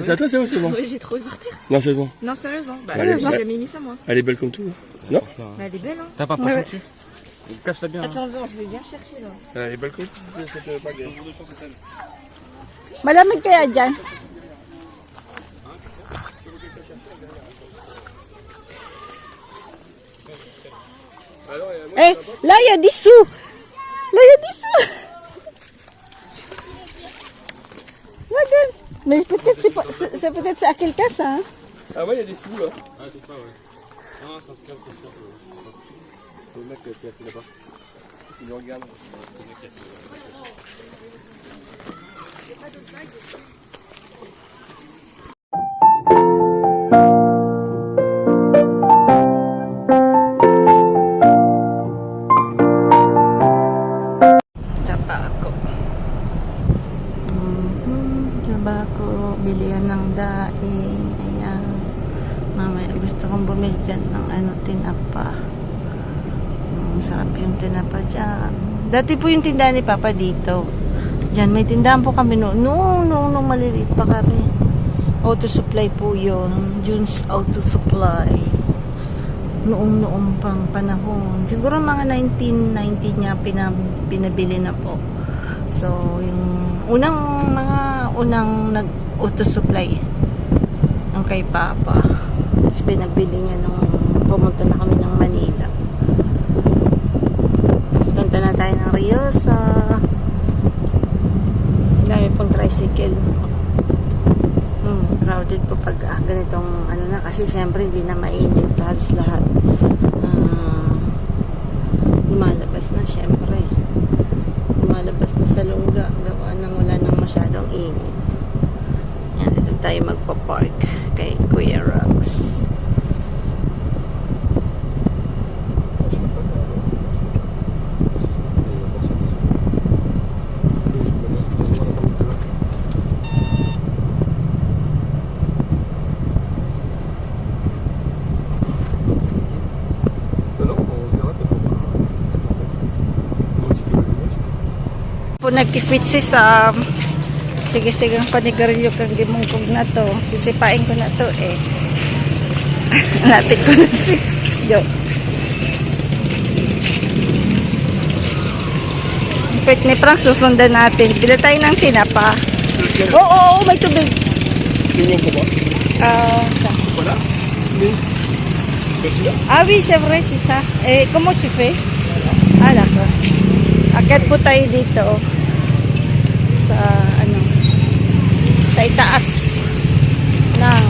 C'est à toi, c'est bon. Oui, j'ai trouvé par terre. Non, c'est bon. Non, sérieusement. Bah, Allez, j'ai bah. jamais mis ça, moi. Elle est belle comme tout. Non Bah, elle est belle, hein. T'as pas Ouais. dessus. Cache-la bien. Attends, non, je vais bien chercher, là. Elle est belle comme tout, cette bague. Malamig kaya dyan? Eh, là, il y a des sous. Là, il y a des sous. Regarde. Mais peut-être c'est peut-être à quelqu'un, ça. Hein? Ah ouais, il y a des sous là. Ah, c'est pas, ouais. Non, ça se calme, c'est sûr. C'est le mec qui a fait là-bas. Il le regarde. C'est le mec qui a fait. Tabako. Tabako. Bilihan ng daing. Ayan. Mamaya gusto kong bumili dyan ng tinapa. Sarap yung tinapa dyan. Dati po yung tindahan ni Papa dito. Dyan, may tindahan po kami noon. Nung maliliit pa kami. Auto supply po yun. June's Auto Supply. Noong pang panahon. Siguro mga 1990 niya pinabili na po. So, yung unang nag-auto supply ang kay Papa. Tapos pinabili niya nung pumunta na kami ng Manila. Punta na tayo ng Riosa. Dami pong tricycle. Crowded po pag ganitong na kasi siyempre hindi na mainit halos lahat. Lumalabas na siyempre. Lumalabas na sa lungga gawa nang wala nang masyadong init. Yan, ito tayo magpa-park kay Kuya Rox. Po nagkipit sa sige ang panigarilyo kang gimungkog na to, sisipain ko na to hanapin ko na si Joe. Pit ni Frank susundan natin, bila tayo ng tinapa. Oo, may tubig. Tingnan ko ba? Wala? Hindi. Ah oui, c'est vrai, c'est ça. Comment tu fais? Ah, d'accord. Akit po tayo dito sa sa itaas ng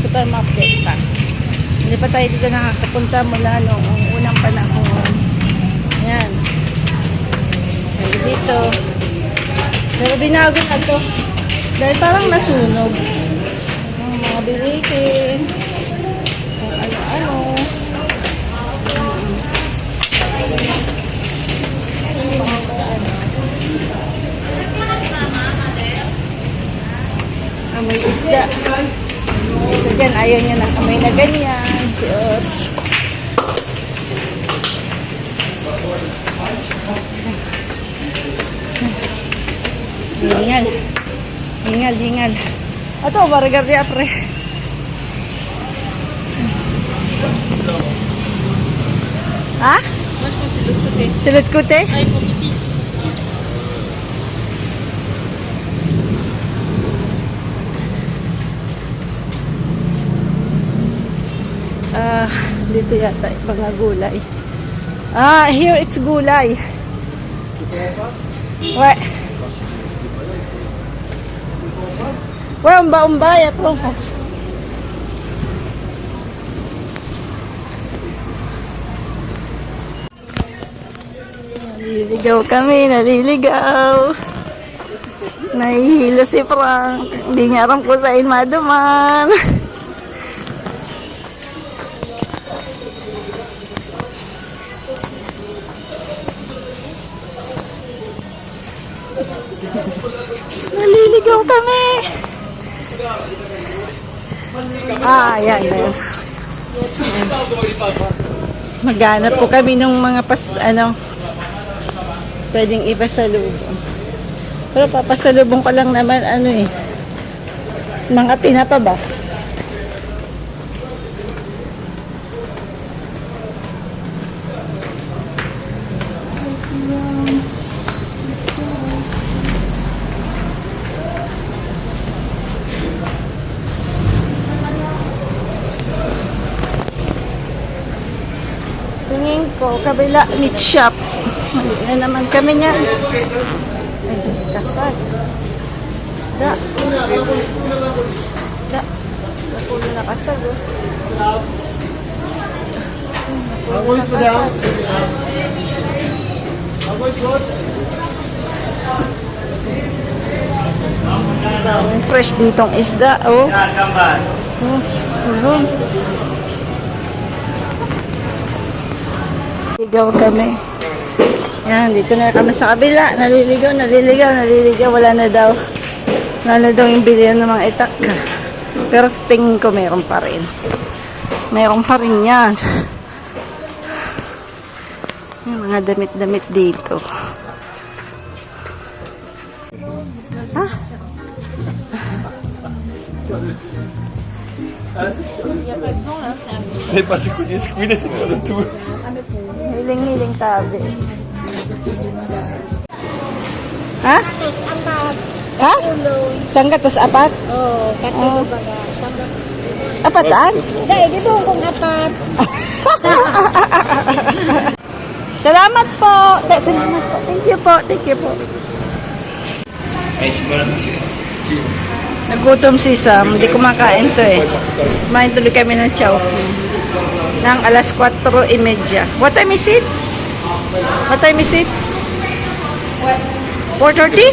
supermarket pa. Hindi pa tayo dito nakakapunta mula noong unang panahon. Yan. Tayo dito. Pero binago na to. Dahil parang nasunog. Ang mga bilihin. Kung ano-ano. Amoy isda. Isa dyan, ayaw niya ng amoy na ganyan. Si Os. Hingal. Ato, baragar di apre. Ha? Moi, je pense que c'est de l'autre côté. C'est l'autre côté? Ah, il faut pipi ici. Dito yata mga gulay. Here it's gulay. Ouais. Ouais, on va, y a trop en face. Naliligaw. Nahihilo si Frank. Hindi niya alam kung saan maduman. Naliligaw kami. Yan. Maghanap po kami ng mga pwedeng ipasalubong. Pero papasalubong ko lang naman Mga tinapa ba? Tingin ko, kabila meat shop. Mali na naman kami niyan. Ay, kasag. Isda. Isda. Napulo na kasag. Agois, madam. Agois, boss. Fresh ditong isda, oh. Ulong. Ligaw kami. Yan, dito na kami sa kabila. Naliligaw. Wala na daw. Wala na daw yung bilihan ng mga itak. Pero sa tingin ko, meron pa rin. Meron pa rin yan. Yung mga damit-damit dito. Ha? Ay, pasi ko niya. Squid sa kalutuan. Hiling-hiling tabi. Ha? Tapos, apat. Ha? Sanggatos apat? Oo, katulo ba nga? Apatan? Dahil, dito kung apat. Salamat po. Salamat po. Thank you po. Thank you po. Nagutom si Sam. Hindi kumakain to eh. Kumain tuloy kami ng chow. Nang alas 4:30. What time is it? What time is it? 4:30?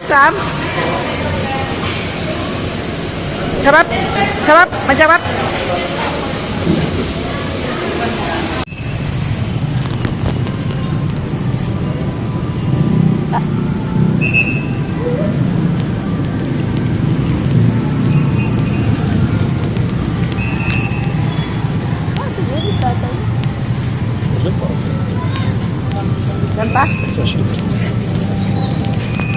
Sam? Sarap? Sarap? Masarap? Saan pa?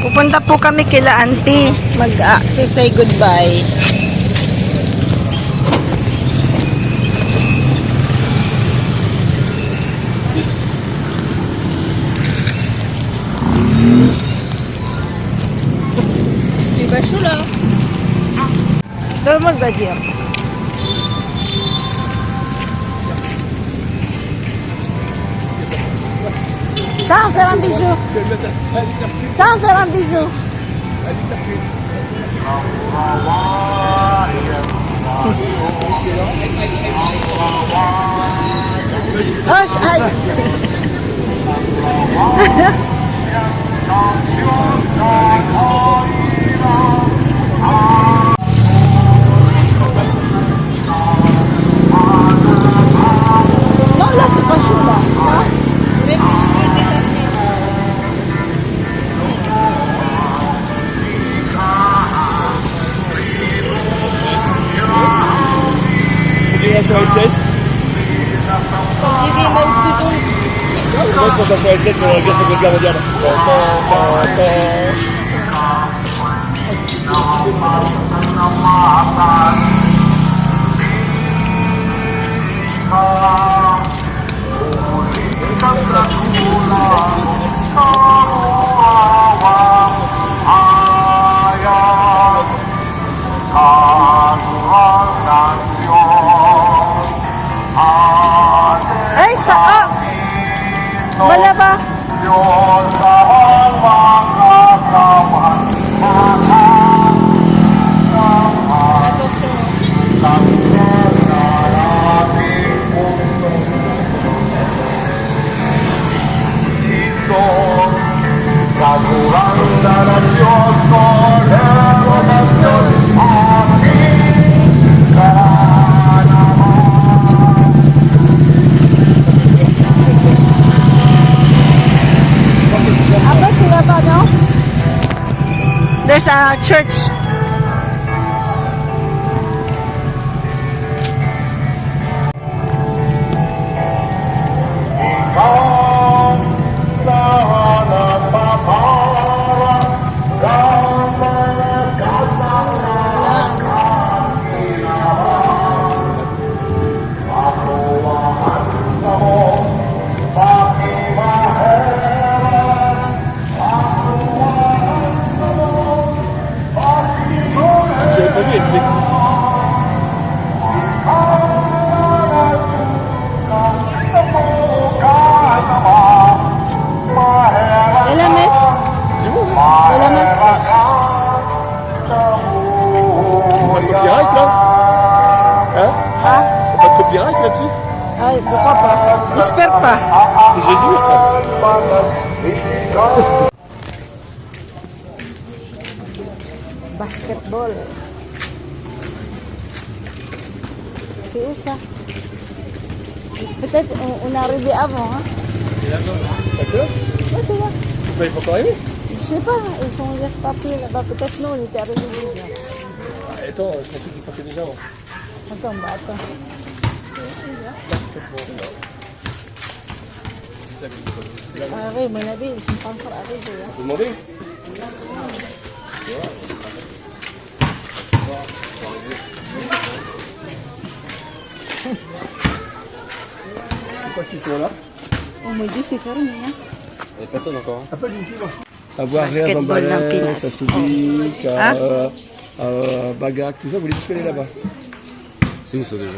Pupunta po kami kila auntie. Say goodbye. Diba sila? Ito mag-badya. Ça, on fait un bisou. Ça, on fait un bisou. Oh, aïe. Non, là, c'est pas chaud, là. Hein? SOSS. Quand tu vis mal du tout. Moi, je pense à SOSS, mais on regarde ce que le gars va dire. Ay, saan? Wala ba? Aba sila ba, no? There's a church. God J'avais pas vu, elle faisait. Et la messe? C'est bon, hein? Et la messe? Pas de copyright là? Hein? Ah, Pas de copyright là-dessus? ay, pourquoi pas? J'espère pas. C'est Jésus, quoi. Basketball. C'est où ça? Peut-être on est arrivé avant, hein? Ah, c'est là? Ouais, c'est là. Bah, il faut encore arriver. Je sais pas, ils sont laisse papier là-bas. Peut-être nous, on était arrivés déjà. Ah, attends, je pensais qu'il partait déjà. Moi. Attends, bah attends. Ah oui, mon avis, ils sont pas encore arrivés. Hein. Vous demandez? Pourquoi ils sont là? Oh mon Dieu, c'est fermé, hein? Il n'y a personne encore. Hein. Appelle une fille, moi. À voir Basketball Réa ng Pinas. Zambales, à Subic, Hein? à Bagac, tout ça, vous les tous aller là-bas. C'est où ça déjà?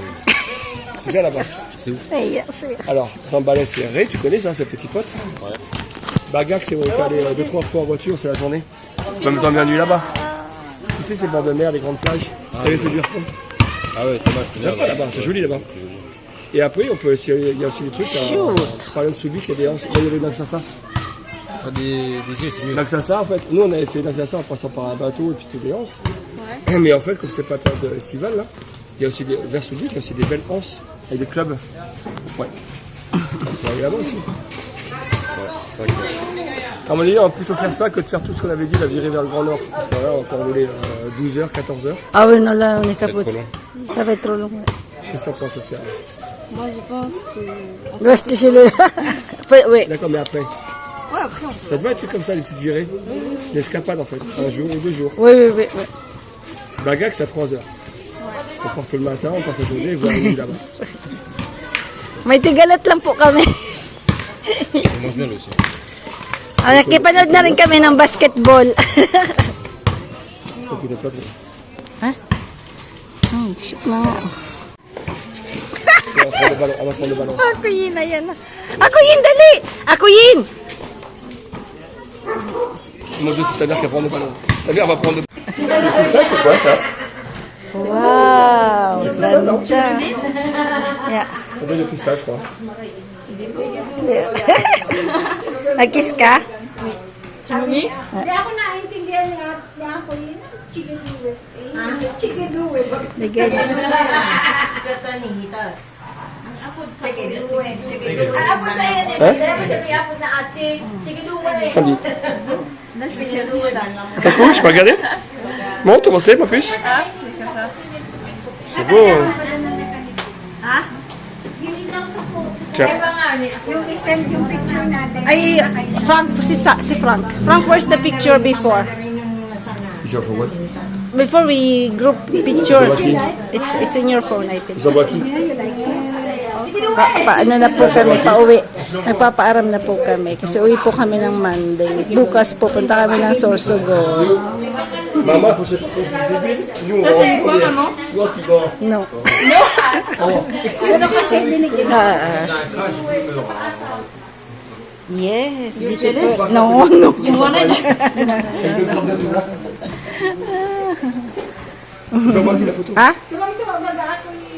C'est bien là-bas. C'est où? Hey, c'est... Alors, Zambales, c'est Ré, tu connais ça, c'est petit pote. Ouais. Bagac, c'est où on est allé 2-3 fois en voiture, c'est la journée. Même temps bien nuit là-bas. Tu sais, c'est bord de mer, les grandes plages. T'avais fait du harpon. Ah ouais, Thomas, c'est C'est sympa là-bas, c'est joli là-bas. Et après, on peut aussi, il y a aussi des trucs. Par exemple, Subic, il y a des hanches. Là, il y avait Naxassa. Faire des îles, c'est mieux. Naxassa, en fait, nous on avait fait Naxassa en passant par un bateau et puis des anses. Mais en fait, comme c'est pas période estivale, là, il y a aussi des, vers Subic, il y a aussi des belles anses avec des clubs. Ouais. On peut aller là-bas aussi. C'est vrai que... À mon avis, on va plutôt faire ça que de faire tout ce qu'on avait dit, la virer vers le Grand Nord. Parce que là, on peut rouler 12h, 14h. Ah oui, non, là, on est Ça va capot. être trop long. Ça va être trop long. Ouais. Qu'est-ce que t'en penses, Océane? Moi, je pense que... Reste chez le... oui. D'accord, mais après. Ça devait être trucs comme ça, les petites virées. L'escapade en fait, un jour ou 2 jours. Oui, oui, oui. oui. Bagac, c'est à 3h. On part le matin, on passe la journée et vous arrivez là-bas. May tigalat lang po kami. On mange bien là aussi. Nakipanood na rin kami ng basketball. Donc, il est pas bien. Ha? Oh, shit na nga. On va se prendre le ballon, on va se prendre le ballon. Ako yun, ayan. Ako yun, dali! Ako yun! Mon Dieu, c'est ta mère qui va prendre le ballon. Ta mère va prendre le ballon. C'est ça, c'est quoi ça? Wow! C'est ça, non? Ganda. Yeah. On donne le pistache, je crois. Nag-kiss ka? Chumi? Hindi ako naintindihan nga ako yun. Chikiduwe. Chikiduwe. Bigay niya. Sa tanihita. Chikiduwe. Chikiduwe. Apo sa iyo din. Hindi mo sabi apo na achi. Chikiduwe. Samedi. T'as cool, je peux regarder? Montre, on se lève, ma puce. C'est beau. Tiens. Yung isend yung picture natin. Ay, Frank, si Frank. Frank, where's the picture before? Picture for what? Before we group picture, it's in your phone, I think. J'envoie qui? Paano na po kami, pauwi. Nagpapaaram na po kami kasi uwi po kami ng Monday. Bukas pupunta kami ng Sorsogon. Maman, faut se bébé. Nous, on va en première. Toi, tu vas. No. Pero kasi binigyan. Yes, beautiful. No, no. You want it? J'envoie qui la photo? Ha?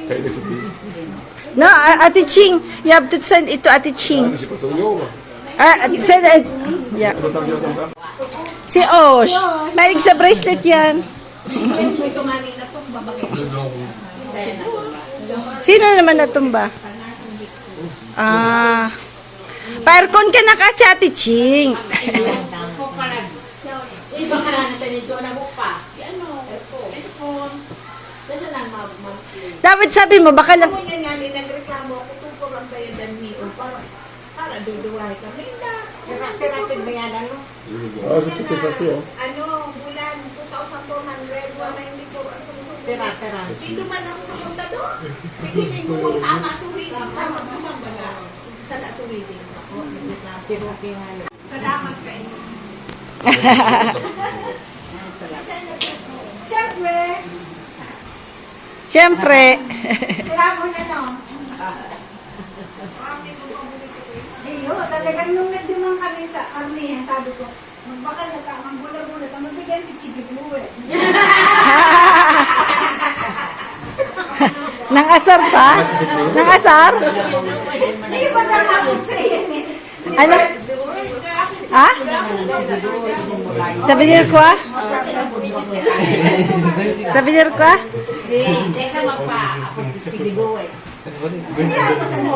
T'as les photos? No, Ate Ching. You have to send it to Ate Ching. J'ai pas son numéro, moi. Send it. Yeah. Attends, viens, attends. Si Osh. Mahilig sa bracelet yan. May tumali na itong babagay. Sino naman natumba? Ah. Pa-aircon ka na kasi, Ate Ching. Iba ka na sa nito na buka. Ano? Aircon. Kasi nang mag-monthly. Dapat sabi mo, baka lang... Ako nga nga nagreklamo ako kung kurang bayadan niyo. Para duduwahay kami na. Rapid bayadan mo. Ah, j'ai tout effacé, hein. Ano, bulan, Pera. Hindi man ako sa punta doon. Hindi ko tama suwiting. Tama naman baga. Sa na suwiting. Si Rupi nga. Salamat kayo. Siyempre. Sira mo na no. Iyo, talagang nung nagdumang kami sa karnihan, sabi ko, magbakal na ka, magbula-bula ka, mabigyan si Chigibu eh. Nang asar pa? Nang asar? Hindi ba daw lapot sa iyan eh? Ano? Ha? Sabi niyo ko? Sabi niyo ko? Teka magpa. Ako si Gibuwe. Hindi ako sa mo.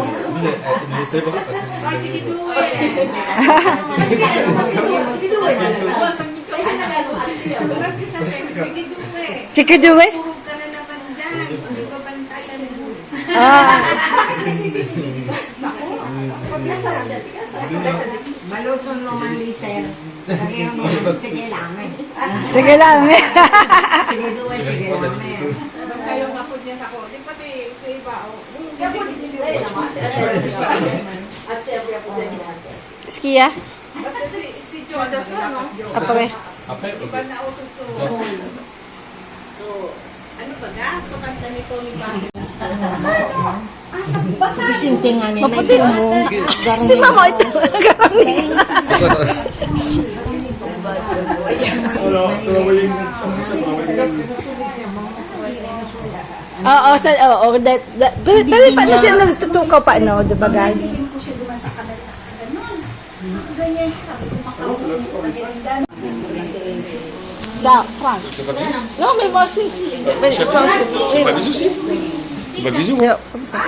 Chikiduwe? Turog ka na naman dyan. Hindi ko bantayan mo. Ah. Bakit kasi si Ako? Pagkasal. Maluson mo man, Lisel. Kaya mo, sige lang eh. Sige lang. Sige duwe, sige lang eh. Kayo nga po niya ako. Di pati sa iba. Kaya po si Chigibu. At siyempre ako dyan natin. Skia? Si John. Apre. Iba na uso So, ano ba ga? So, kanta ni Tommy Bakit? Sintingan ni Maputi mo. Si mama ito. Oo, pwede pa na siya nagtutukaw pa, no? Diba, guys? Hindi ko siya duman sa kabila. Ganon. Ganyan siya. Sa Frank. No, may more sushi. Pas bisous aussi. Pas bisous. Yo, comme ça.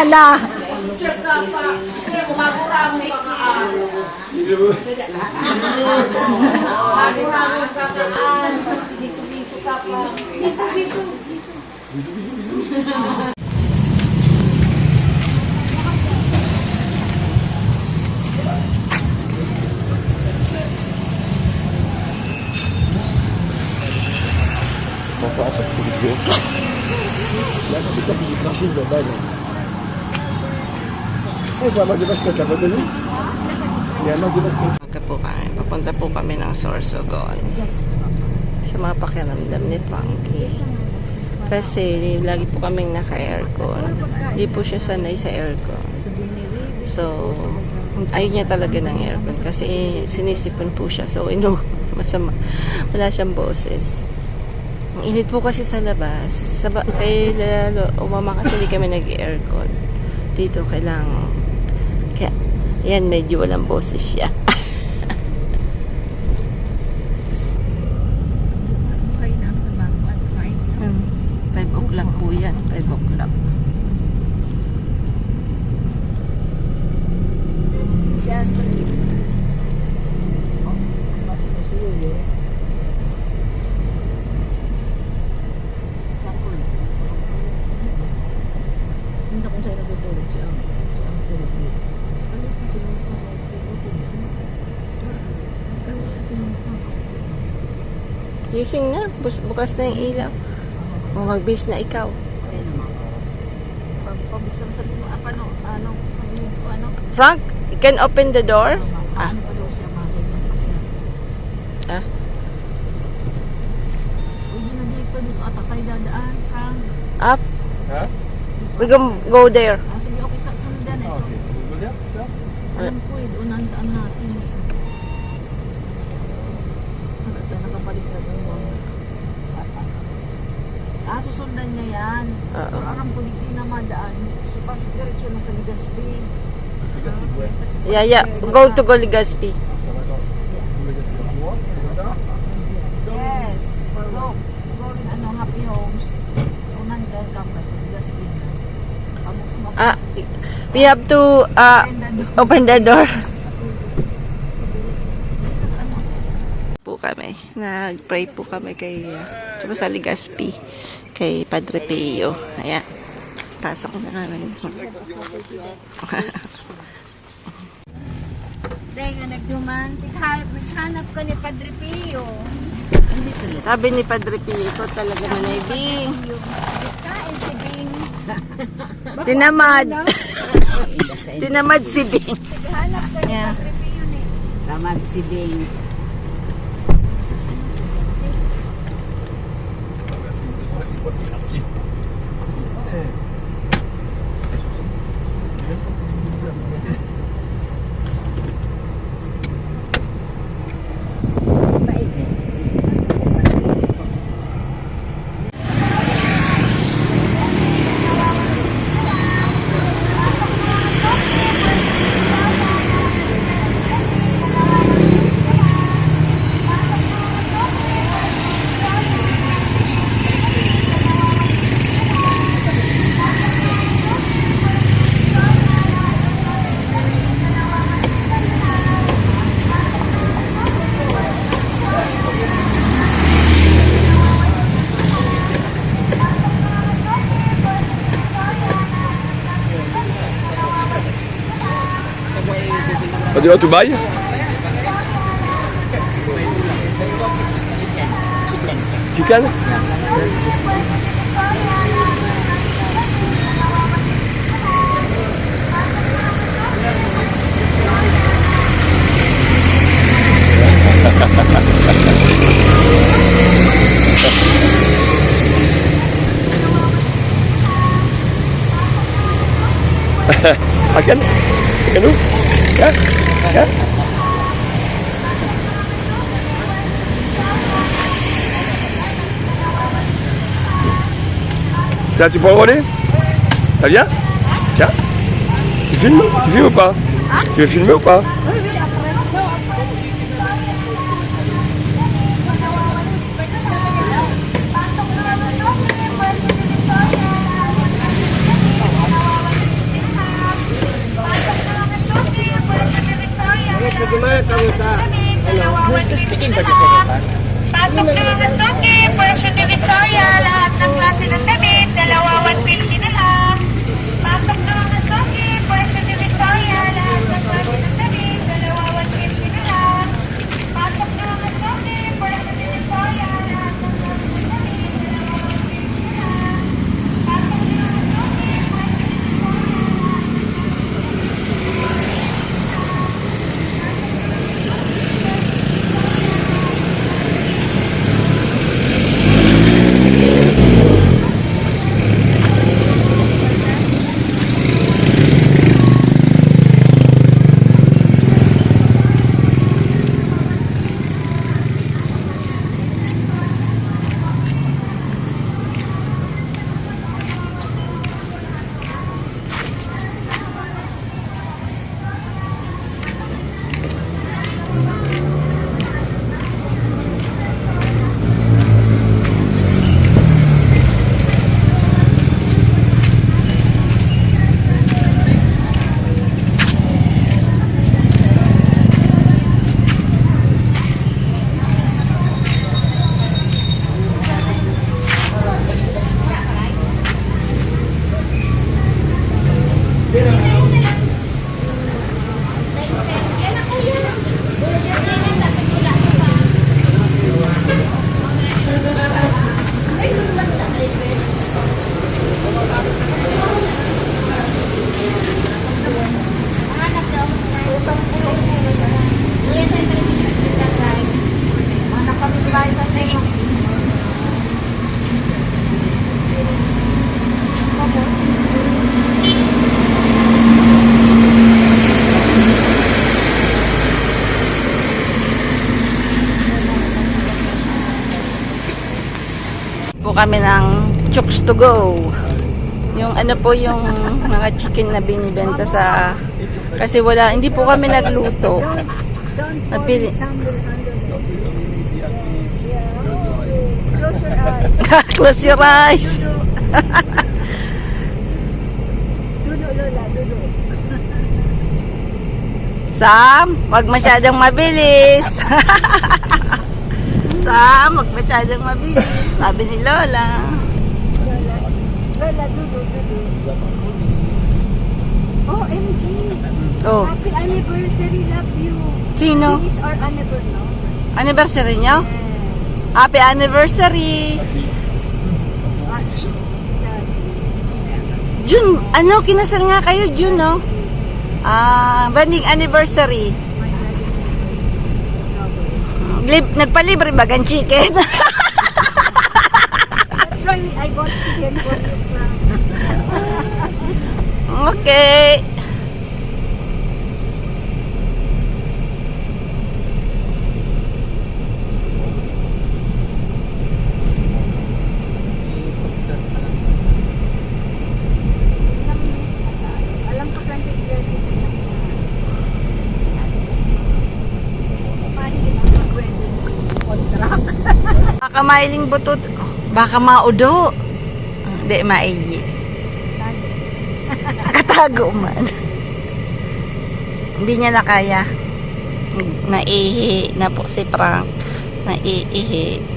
Ala. Siya ka pa. Kaya kumagurang ka kaan. Kumagurang ka kaan. Bisu-bisu ka pa. Bisu-bisu. Là, c'est toi qui j'ai craché de balle. Il faut un match de basket, t'as pas besoin? Il y a un match de basket. Papunta po kami ng Sorsogon. Sa mga pakiramdam ni Punky. Kasi lagi po kaming naka-aircon. Hindi po siya sanay sa aircon. So, ayaw niya talaga ng aircon kasi sinisipon po siya. So, masama. Wala siyang boses. Ang init po kasi sa labas. Kaya lalo, umama kasi hindi kami nag-aircon. Dito kailangan. Kaya, yan, medyo walang boses siya. 5 o'clock po yan. 5 o'clock. Hindi kung sa'yo nagtutulog siya. Gising na. Bukas na yung ilaw. Magbase na ikaw. Pabuksan sa mo, ano, sabihin ko, ano, Frank, you can open the door? Ah. ano pa daw siya, makikita pa siya. Ah? Uy, na dito, ata tayo dadaan, Frank. Up? Hein? We go there. Ah, sige, okay, sundan ito. Ah, ok. Vous voulez dire? Alam ko, doon ang daan natin. Nakabaliktad mo. Susundan niya yan. Oo. Pero alam ko, hindi na madaan. So, pas diretso na sa Legazpi. Yeah. Go to Legazpi. Yes. Go rin, Happy Homes. Unan dahil ka pa, Legazpi na. Pabuksan mo. Ah, we have to open the door. Po kami. Nag-pray po kami kay sa Legazpi kay Padre Pio. Ayan. Pasok na namin. Dahil nga nagduman, naghanap ka ni Padre Pio. Sabi ni Padre Pio, ikaw talaga manay, Bing. Kain si Bing. Tinamad. Tinamad si Bing. Hanap ka Yeah. ng review ni. Tamad si Bing. So, do you want to buy? Chicken? Makan? Makan dulu? Ya? Ya? Tiens, tu peux rouler? Ça vient? Tiens. Tu filmes? Tu filmes ou pas? Tu veux filmer ou pas? Pasok na mga Suki, Puerto de Victoria, lahat ng klase ng damit, dalawa 150 na lang. Pasok na mga Suki, Puerto de Victoria, lahat ng klase ng damit, dalawa 150 na lang. Pasok na mga Suki, Puerto de Victoria, lahat ng klase ng damit, dalawa 150 na lang. Pasok na mga Suki, Puerto de Po kami ng Chooks to go. Yung ano po yung mga chicken na binibenta sa kasi wala, hindi po kami nagluto. Nabili. Close your eyes. Dudo, Lola, dudo. Sam, wag masyadong mabilis. Sam, wag masyadong mabilis. Sabi ni Lola. Lola, dudo, dudo. Oh, MG. Oh, Happy anniversary, love you. sino? This is our anniversary, no? Anniversary niyo? Yes. Happy anniversary! June, ano, kinasal nga kayo, June, no? Wedding anniversary. Nagpalibre ba ang chicken? That's why I bought chicken for you. Okay. Alam ko 2030. Contract. Baka mailing butot. Baka maudo. Hindi, maiyi. Katago man. Hindi niya na kaya. Naihi na po si Frank. Naiihi.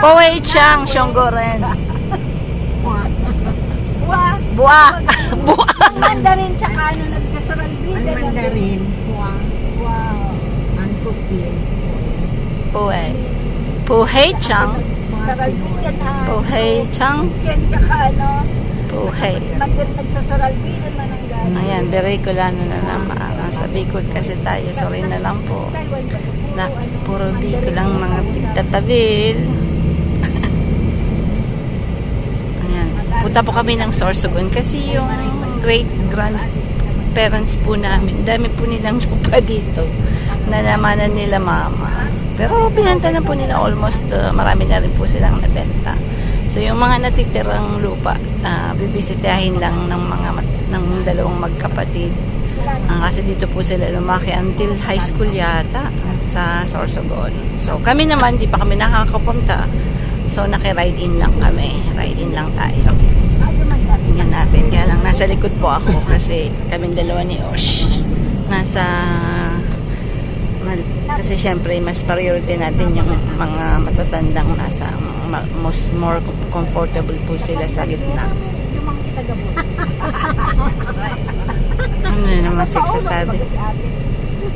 Poway Chang, Shonggoren. Wa. Buwa. Buwa. Mandarin tsaka ano nagsasaral bida. Mandarin. Wow. Unfulfilled. Poway. Poway Chang. Saral bida na. Poway Chang. Ken tsaka ano. Poway. Mandarin nagsasaral bida man ang gano'n. Ayan, Bericulano na naman. Sa Bicol kasi tayo. Sorry na lang po. Na, puro Bicol lang mga tigtatabil. Ayan. Punta po kami ng Sorsogon kasi yung great grandparents po namin, dami po nilang lupa dito na namanan nila mama. Pero pinanta na po nila almost, marami na rin po silang nabenta. So yung mga natitirang lupa, bibisitahin lang ng dalawang magkapatid. Kasi dito po sila lumaki until high school yata sa Sorsogon. So kami naman, di pa kami nakakapunta. So naki-ride in lang kami. Ride in lang tayo. Tingnan natin. Kaya lang nasa likod po ako kasi kaming dalawa ni Osh. Kasi syempre mas priority natin yung mga matatandang nasa more comfortable po sila sa gitna. Yung mga taga-bus. Ano na naman sabi?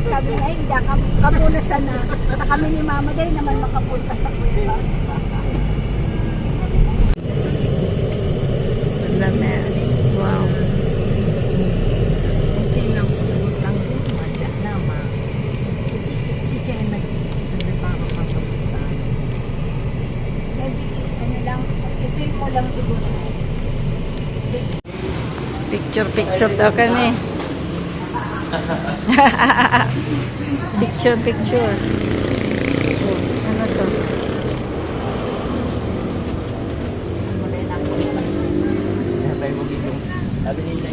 Sabi nga, hindi, kapunasan na. Kami ni Mama dahil naman makapunta sa kuya. Lamel. Wow. Tingnan ko lang madya naman. Si siya nagpapakapagusta. Maybe, ano lang, i-film mo lang siguro. Picture daw kami. Picture. Oh, ano to?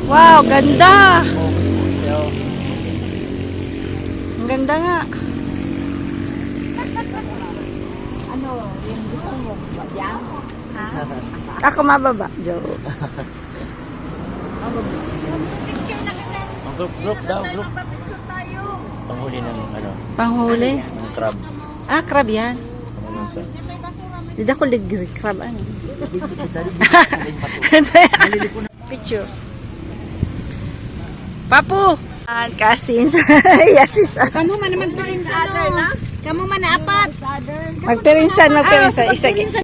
Wow, ganda! Ang ganda nga. Ano, yung gusto mo, yan? Ha? Ako mababa. Joke. Group daw, group. Picture tayo. Panghuli ng ano, Panghuli? ng crab. Ah, crab yan. Ano Hindi ako ligri crab. Ano? Picture. Papu! Cousins. Yasis. Kamu man naman pirinsan na. Kamu man na apat. Magpirinsan. Isa.